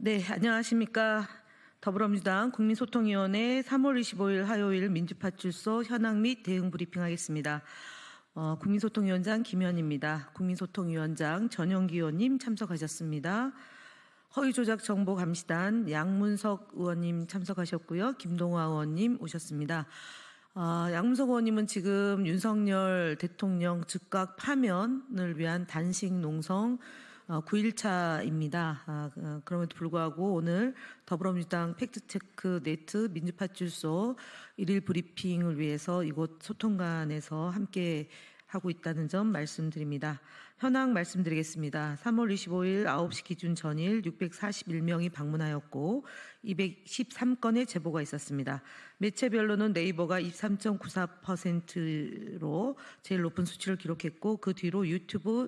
네, 안녕하십니까. 더불어민주당 국민소통위원회 3월 25일 화요일 민주파출소 현황 및 대응 브리핑하겠습니다. 국민소통위원장 김현입니다. 국민소통위원장 전용기 의원님 참석하셨습니다. 허위조작정보감시단 양문석 의원님 참석하셨고요. 김동화 의원님 오셨습니다. 양문석 의원님은 지금 윤석열 대통령 즉각 파면을 위한 단식 농성 9일차입니다. 그럼에도 불구하고 오늘 더불어민주당 팩트체크 네트 민주파출소 1일 브리핑을 위해서 이곳 소통관에서 함께 하고 있다는 점 말씀드립니다. 현황 말씀드리겠습니다. 3월 25일 9시 기준 전일 641명이 방문하였고 213건의 제보가 있었습니다. 매체별로는 네이버가 23.94%로 제일 높은 수치를 기록했고 그 뒤로 유튜브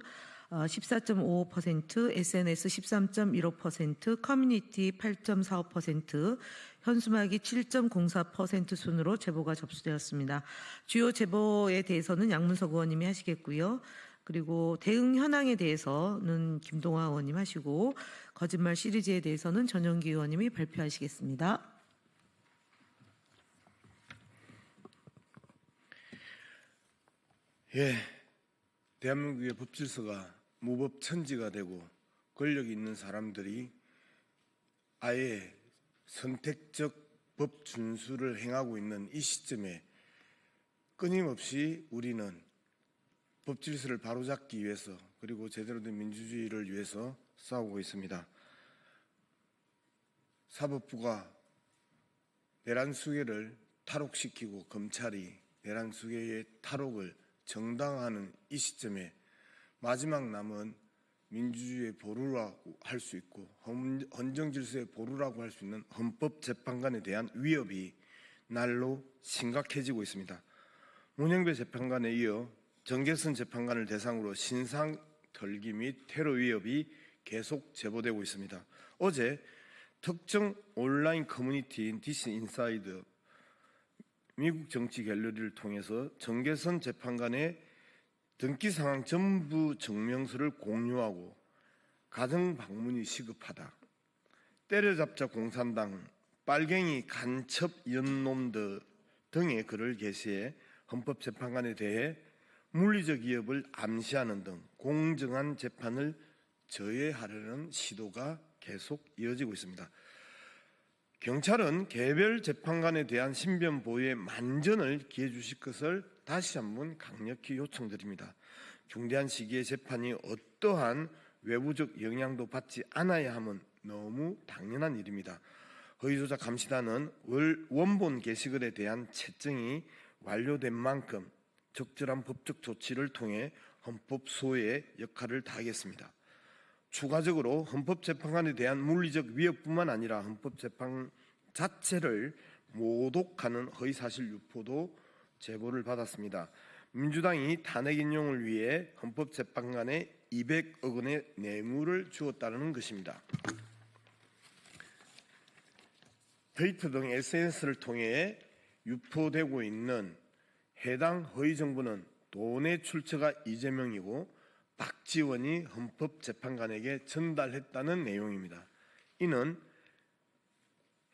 14.55%, SNS 13.15%, 커뮤니티 8.45%, 현수막이 7.04% 순으로 제보가 접수되었습니다. 주요 제보에 대해서는 양문석 의원님이 하시겠고요. 그리고 대응 현황에 대해서는 김동화 의원님 하시고 거짓말 시리즈에 대해서는 전용기 의원님이 발표하시겠습니다. 대한민국의 법질서가 무법천지가 되고 권력이 있는 사람들이 아예 선택적 법 준수를 행하고 있는 이 시점에 끊임없이 우리는 법질서를 바로잡기 위해서 그리고 제대로 된 민주주의를 위해서 싸우고 있습니다. 사법부가 내란수계를 탈옥시키고 검찰이 내란수계의 탈옥을 정당화하는 이 시점에 마지막 남은 민주주의의 보루라고 할 수 있고 헌정질서의 보루라고 할 수 있는 헌법재판관에 대한 위협이 날로 심각해지고 있습니다. 문영배 재판관에 이어 정계선 재판관을 대상으로 신상 털기 및 테러 위협이 계속 제보되고 있습니다. 어제 특정 온라인 커뮤니티인 디스인사이드 미국 정치 갤러리를 통해서 정계선 재판관의 등기 상황 전부 증명서를 공유하고 가정 방문이 시급하다. 때려잡자 공산당, 빨갱이 간첩 연놈들 등의 글을 게시해 헌법재판관에 대해 물리적 위협을 암시하는 등 공정한 재판을 저해하려는 시도가 계속 이어지고 있습니다. 경찰은 개별 재판관에 대한 신변 보호에 만전을 기해 주실 것을 다시 한번 강력히 요청드립니다. 중대한 시기의 재판이 어떠한 외부적 영향도 받지 않아야 함은 너무 당연한 일입니다. 허위조작 감시단은 원본 게시글에 대한 채증이 완료된 만큼 적절한 법적 조치를 통해 헌법 소외의 역할을 다하겠습니다. 추가적으로 헌법재판관에 대한 물리적 위협뿐만 아니라 헌법재판 자체를 모독하는 허위사실 유포도 제보를 받았습니다. 민주당이 탄핵 인용을 위해 헌법재판관에 200억 원의 뇌물을 주었다는 것입니다. 트위터 등 SNS를 통해 유포되고 있는 해당 허위 정보는 돈의 출처가 이재명이고 박지원이 헌법재판관에게 전달했다는 내용입니다. 이는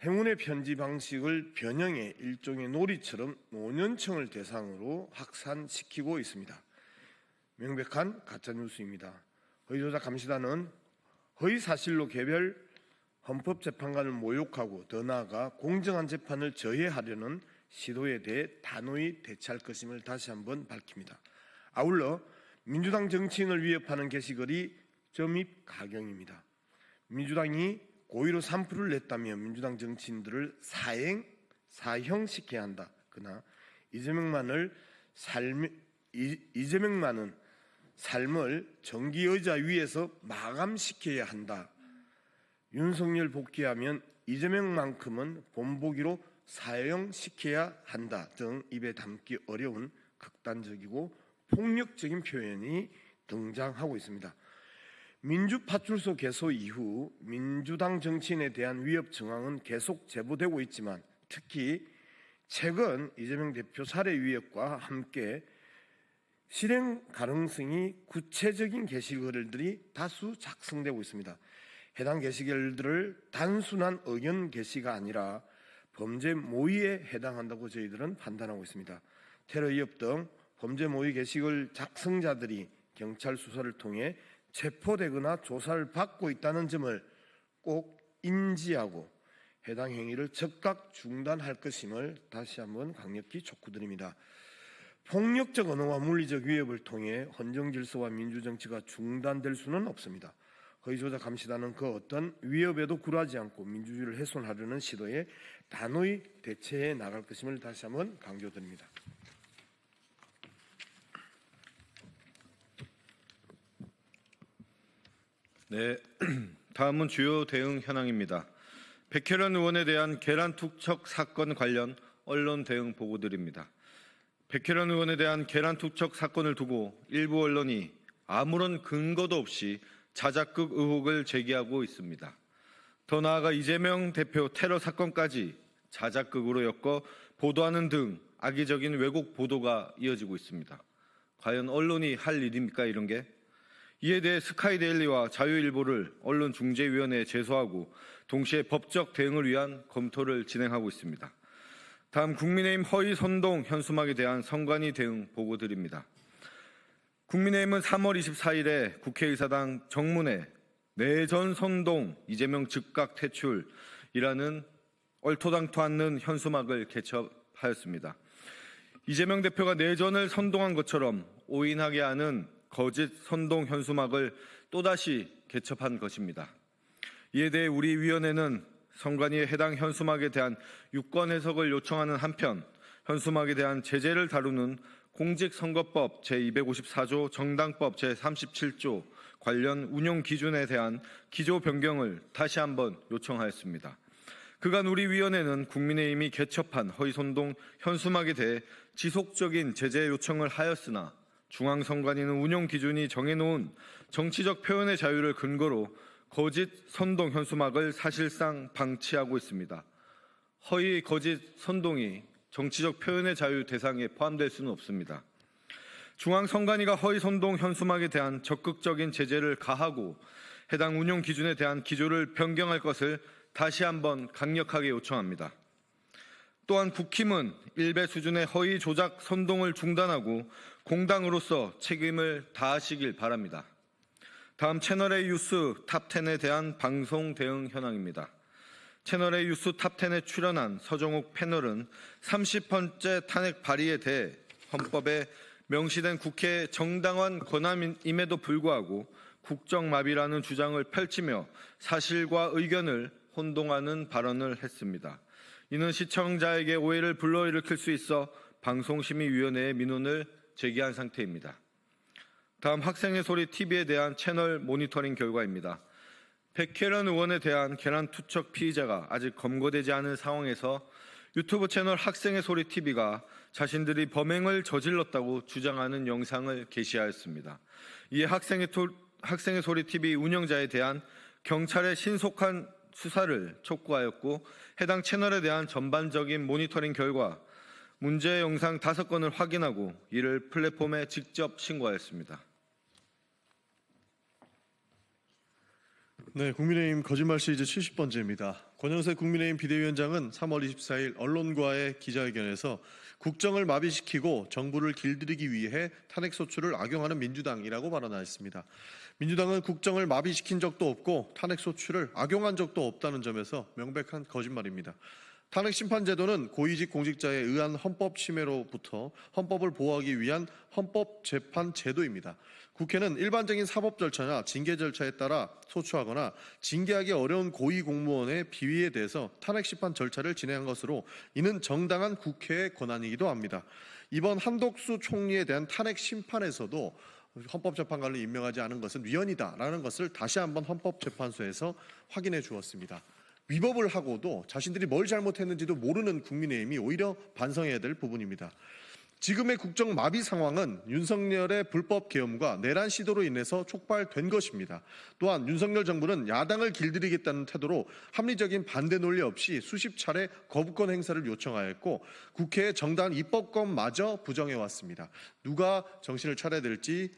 행운의 편지 방식을 변형해 일종의 놀이처럼 노년층을 대상으로 확산시키고 있습니다. 명백한 가짜뉴스입니다. 허위조작 감시단은 허위사실로 개별 헌법재판관을 모욕하고 더 나아가 공정한 재판을 저해하려는 시도에 대해 단호히 대처할 것임을 다시 한번 밝힙니다. 아울러 민주당 정치인을 위협하는 게시글이 점입 가경입니다. 민주당이 고의로 산불을 냈다며 민주당 정치인들을 사형시켜야 한다. 그러나 이재명만은 삶을 정기의자 위에서 마감시켜야 한다. 윤석열 복귀하면 이재명만큼은 본보기로 사형시켜야 한다 등 입에 담기 어려운 극단적이고 폭력적인 표현이 등장하고 있습니다. 민주파출소 개소 이후 민주당 정치인에 대한 위협 정황은 계속 제보되고 있지만 특히 최근 이재명 대표 살해 위협과 함께 실행 가능성이 구체적인 게시글들이 다수 작성되고 있습니다. 해당 게시글들을 단순한 의견 게시가 아니라 범죄 모의에 해당한다고 저희들은 판단하고 있습니다. 테러 위협 등 범죄 모의 게시글 작성자들이 경찰 수사를 통해 체포되거나 조사를 받고 있다는 점을 꼭 인지하고 해당 행위를 즉각 중단할 것임을 다시 한번 강력히 촉구드립니다. 폭력적 언어와 물리적 위협을 통해 헌정 질서와 민주정치가 중단될 수는 없습니다. 허위조작 감시단은 그 어떤 위협에도 굴하지 않고 민주주의를 훼손하려는 시도에 단호히 대처해 나갈 것임을 다시 한번 강조드립니다. 네, 다음은 주요 대응 현황입니다. 백혜련 의원에 대한 계란 투척 사건 관련 언론 대응 보고드립니다. 백혜련 의원에 대한 계란 투척 사건을 두고 일부 언론이 아무런 근거도 없이 자작극 의혹을 제기하고 있습니다. 더 나아가 이재명 대표 테러 사건까지 자작극으로 엮어 보도하는 등 악의적인 왜곡 보도가 이어지고 있습니다. 과연 언론이 할 일입니까, 이런 게? 이에 대해 스카이데일리와 자유일보를 언론중재위원회에 제소하고 동시에 법적 대응을 위한 검토를 진행하고 있습니다. 다음 국민의힘 허위 선동 현수막에 대한 선관위 대응 보고드립니다. 국민의힘은 3월 24일에 국회의사당 정문에 내전 선동 이재명 즉각 퇴출이라는 얼토당토 않는 현수막을 개첩하였습니다. 이재명 대표가 내전을 선동한 것처럼 오인하게 하는 거짓 선동 현수막을 또다시 개첩한 것입니다. 이에 대해 우리 위원회는 선관위에 해당 현수막에 대한 유권 해석을 요청하는 한편 현수막에 대한 제재를 다루는 공직선거법 제254조 정당법 제37조 관련 운용 기준에 대한 기조 변경을 다시 한번 요청하였습니다. 그간 우리 위원회는 국민의힘이 개첩한 허위선동 현수막에 대해 지속적인 제재 요청을 하였으나 중앙선관위는 운용 기준이 정해놓은 정치적 표현의 자유를 근거로 거짓 선동 현수막을 사실상 방치하고 있습니다. 허위 거짓 선동이 정치적 표현의 자유 대상에 포함될 수는 없습니다. 중앙선관위가 허위 선동 현수막에 대한 적극적인 제재를 가하고 해당 운용 기준에 대한 기조를 변경할 것을 다시 한번 강력하게 요청합니다. 또한 국힘은 일배 수준의 허위 조작 선동을 중단하고 공당으로서 책임을 다하시길 바랍니다. 다음 채널A 뉴스 탑10에 대한 방송 대응 현황입니다. 채널A 뉴스 탑10에 출연한 서정욱 패널은 30번째 탄핵 발의에 대해 헌법에 명시된 국회의 정당한 권한임에도 불구하고 국정마비라는 주장을 펼치며 사실과 의견을 혼동하는 발언을 했습니다. 이는 시청자에게 오해를 불러일으킬 수 있어 방송심의위원회에 민원을 제기한 상태입니다. 다음 학생의 소리 TV에 대한 채널 모니터링 결과입니다. 백혜련 의원에 대한 계란 투척 피의자가 아직 검거되지 않은 상황에서 유튜브 채널 학생의 소리 TV가 자신들이 범행을 저질렀다고 주장하는 영상을 게시하였습니다. 이에 학생의 소리 TV 운영자에 대한 경찰의 신속한 수사를 촉구하였고 해당 채널에 대한 전반적인 모니터링 결과 문제 영상 5건을 확인하고 이를 플랫폼에 직접 신고하였습니다. 네, 국민의힘 거짓말 시리즈 70번째입니다. 권영세 국민의힘 비대위원장은 3월 24일 언론과의 기자회견에서 국정을 마비시키고 정부를 길들이기 위해 탄핵소추를 악용하는 민주당이라고 발언하였습니다. 민주당은 국정을 마비시킨 적도 없고 탄핵소추를 악용한 적도 없다는 점에서 명백한 거짓말입니다. 탄핵심판제도는 고위직 공직자에 의한 헌법 침해로부터 헌법을 보호하기 위한 헌법재판제도입니다. 국회는 일반적인 사법 절차나 징계 절차에 따라 소추하거나 징계하기 어려운 고위공무원의 비위에 대해서 탄핵심판 절차를 진행한 것으로 이는 정당한 국회의 권한이기도 합니다. 이번 한독수 총리에 대한 탄핵심판에서도 헌법재판관을 임명하지 않은 것은 위헌이다라는 것을 다시 한번 헌법재판소에서 확인해 주었습니다. 위법을 하고도 자신들이 뭘 잘못했는지도 모르는 국민의힘이 오히려 반성해야 될 부분입니다. 지금의 국정 마비 상황은 윤석열의 불법 계엄과 내란 시도로 인해서 촉발된 것입니다. 또한 윤석열 정부는 야당을 길들이겠다는 태도로 합리적인 반대 논리 없이 수십 차례 거부권 행사를 요청하였고 국회의 정당한 입법권마저 부정해왔습니다. 누가 정신을 차려야 될지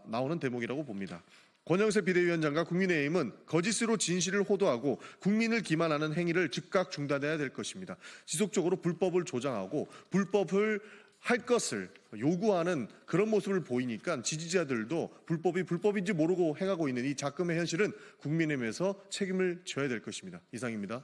나오는 대목이라고 봅니다. 권영세 비대위원장과 국민의힘은 거짓으로 진실을 호도하고 국민을 기만하는 행위를 즉각 중단해야 될 것입니다. 지속적으로 불법을 조장하고 불법을 할 것을 요구하는 그런 모습을 보이니까 지지자들도 불법이 불법인지 모르고 행하고 있는 이 작금의 현실은 국민의힘에서 책임을 져야 될 것입니다. 이상입니다.